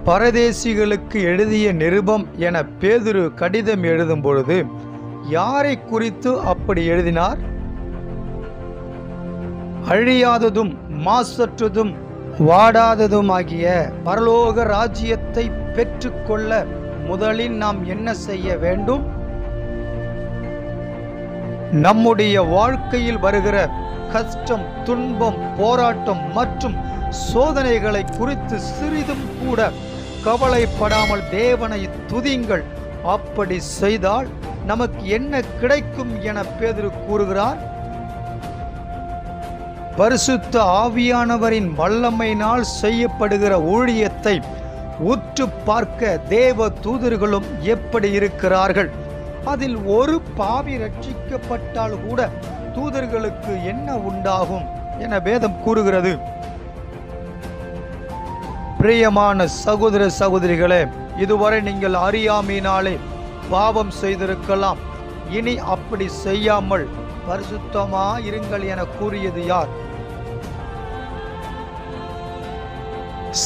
பரதேசிகளுக்கு எழுதிய நிருபம் என பேதுரு கடிதம் எழுதும் பொழுது யாரை குறித்து அப்படி எழுதினார்? அழியாததும் மாசற்றதும் வாடாததுமாகிய பரலோக ராஜ்யத்தை பெற்றுக்கொள்ள முதலில் நாம் என்ன செய்ய வேண்டும்? நம்முடைய வாழ்க்கையில் வருகிற கஷ்டம், துன்பம், போராட்டம் மற்றும் சோதனைகளை குறித்து சிறிதும் கூட கவலைப்படாமல் தேவனை துதிங்கள். அப்படி செய்தால் நமக்கு என்ன கிடைக்கும் என பேதுரு கூறுகிறார்? பரிசுத்த ஆவியானவரின் வல்லமையினால் செய்யப்படுகிற ஊழியத்தை உற்று பார்க்க தேவ தூதர்களும் எப்படி இருக்கிறார்கள்? அதில் ஒரு பாவி ரட்சிக்கப்பட்டால் கூட தூதர்களுக்கு என்ன உண்டாகும் என வேதம் கூறுகிறது. பிரியமான சகோதர சகோதரிகளே, இதுவரை நீங்கள் அறியாமையினாலே பாவம் செய்திருக்கலாம். இனி அப்படி செய்யாமல் பரிசுத்தமாயிருங்கள் என கூறியது யார்?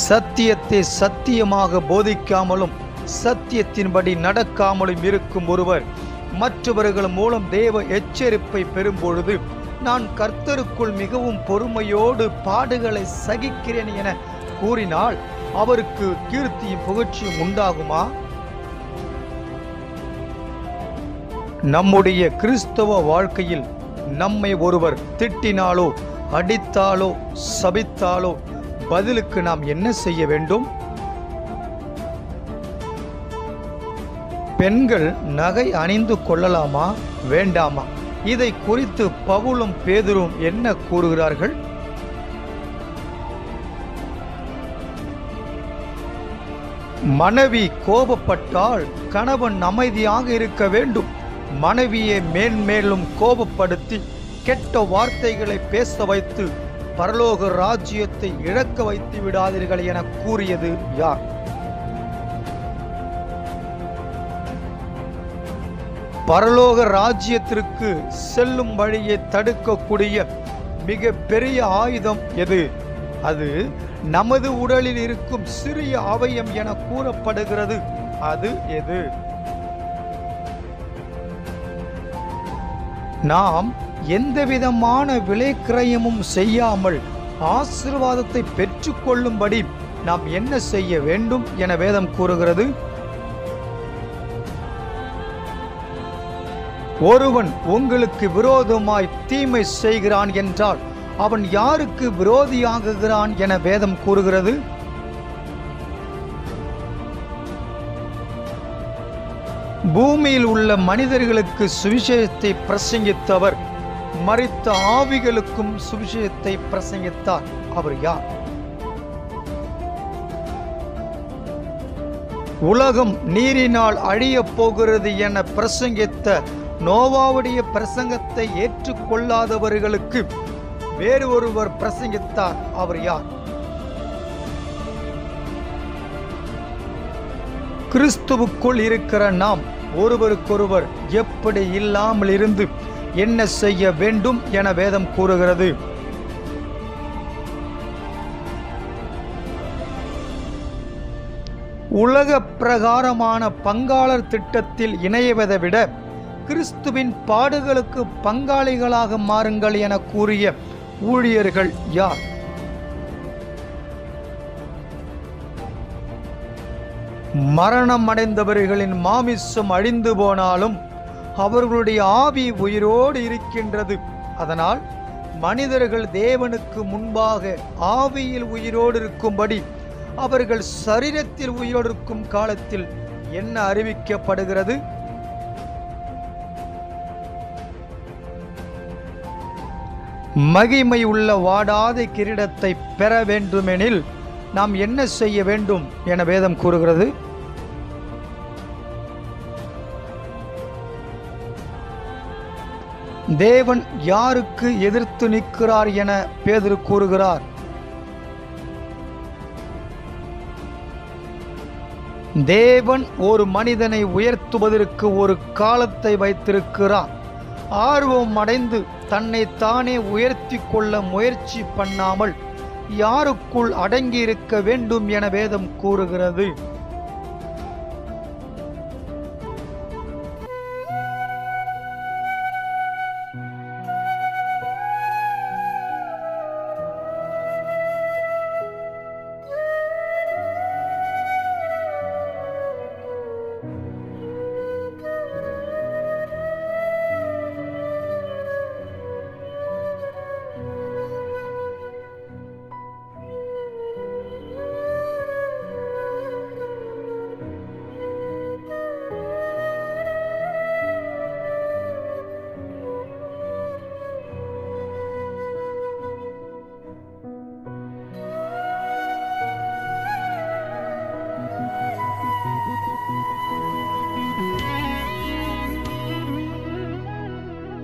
சத்தியத்தை சத்தியமாக போதிக்காமலும் சத்தியத்தின்படி நடக்காமலும் இருக்கும் ஒருவர் மற்றவர்கள் மூலம் தேவ எச்சரிப்பை பெறும் பொழுது, நான் கர்த்தருக்குள் மிகவும் பொறுமையோடு பாடுகளை சகிக்கிறேன் என கூறினால் அவருக்கு கீர்த்தியும் புகழ்ச்சியும் உண்டாகுமா? நம்முடைய கிறிஸ்தவ வாழ்க்கையில் நம்மை ஒருவர் திட்டினாலோ அடித்தாலோ சபித்தாலோ பதிலுக்கு நாம் என்ன செய்ய வேண்டும்? பெண்கள் நகை அணிந்து கொள்ளலாமா வேண்டாமா? இதை குறித்து பவுலும் பேதுரும் என்ன கூறுகிறார்கள்? மனைவி கோபப்பட்டால் கணவன் அமைதியாக இருக்க வேண்டும். மனைவியை மேன்மேலும் கோபப்படுத்தி கெட்ட வார்த்தைகளை பேச வைத்து பரலோக ராஜ்யத்தை இழக்க வைத்து விடாதீர்கள் என கூறியது யார்? பரலோக ராஜ்யத்திற்கு செல்லும் வழியை தடுக்கக்கூடிய மிக பெரிய ஆயுதம் எது? அது நமது உடலில் இருக்கும் சிறிய அவயம் என கூறப்படுகிறது. அது எது? நாம் எந்தவிதமான விலைக்கிரயமும் செய்யாமல் ஆசீர்வாதத்தை பெற்றுக்கொள்ளும்படி நாம் என்ன செய்ய வேண்டும் என வேதம் கூறுகிறது. ஒருவன் உங்களுக்கு விரோதமாய் தீமை செய்கிறான் என்றால் அவன் யாருக்கு விரோதியாகுகிறான் என வேதம் கூறுகிறது. பூமியில் உள்ள மனிதர்களுக்கு சுவிசேஷத்தை பிரசங்கித்தவர் மரித்த ஆவிகளுக்கும் சுவிசேஷத்தை பிரசங்கித்தார். அவர் யார்? உலகம் நீரினால் அழியப் போகிறது என பிரசங்கித்த நோவாவுடைய பிரசங்கத்தை ஏற்றுக்கொள்ளாதவர்களுக்கு வேறு ஒருவர் பிரசங்கித்தார். அவர் யார்? கிறிஸ்துவுக்குள் இருக்கிற நாம் ஒருவருக்கொருவர் எப்படி இல்லாமல் இருந்து என்ன செய்ய வேண்டும் என வேதம் கூறுகிறது. உலக பிரகாரமான பங்காளர் திட்டத்தில் இணைவதை விட கிறிஸ்துவின் பாடுகளுக்கு பங்காளிகளாக மாறுங்கள் என கூறிய ஊழியர்கள் யார்? மரணம் அடைந்தவர்களின் மாமிசம் அழிந்து போனாலும் அவர்களுடைய ஆவி உயிரோடு இருக்கின்றது. அதனால் மனிதர்கள் தேவனுக்கு முன்பாக ஆவியில் உயிரோடு இருக்கும்படி அவர்கள் சரீரத்தில் உயிரோடு இருக்கும் காலத்தில் என்ன அறிவிக்கப்படுகிறது? மகிமை உள்ள வாடாத கிரீடத்தை பெற வேண்டுமெனில் நாம் என்ன செய்ய வேண்டும் என வேதம் கூறுகிறது. தேவன் யாருக்கு எதிர்த்து நிற்கிறார் என பேதுரு கூறுகிறார். தேவன் ஒரு மனிதனை உயர்த்துவதற்கு ஒரு காலத்தை வைத்திருக்கிறார். ஆர்வம் அடைந்து தன்னை தானே உயர்த்தி கொள்ள முயற்சி பண்ணாமல் யாருக்குள் அடங்கியிருக்க வேண்டும் என வேதம் கூறுகிறது?